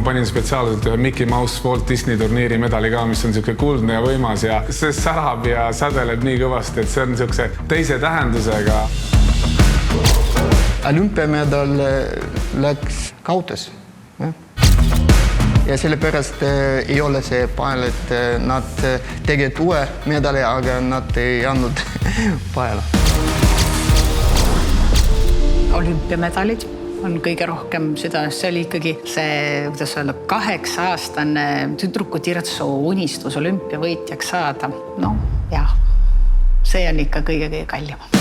panin spetsiaalselt ühe Mickey Mouse Walt Disney turniiri medali ka, mis on niisugune kuldne ja võimas ja see särab ja sädeleb nii kõvasti, et see on niisuguse teise tähendusega. Olümpiamedal läks kaotas. Ja sellepärast ei ole see pael, et nad tegid uue medali, aga nad ei andnud paela. Olümpiamedalid on kõige rohkem südames. See oli ikkagi see, kuidas öelda, 8-aastane tüdruku Tirtsu unistus olümpiavõitjaks saada. No jah, see on ikka kõige kallim.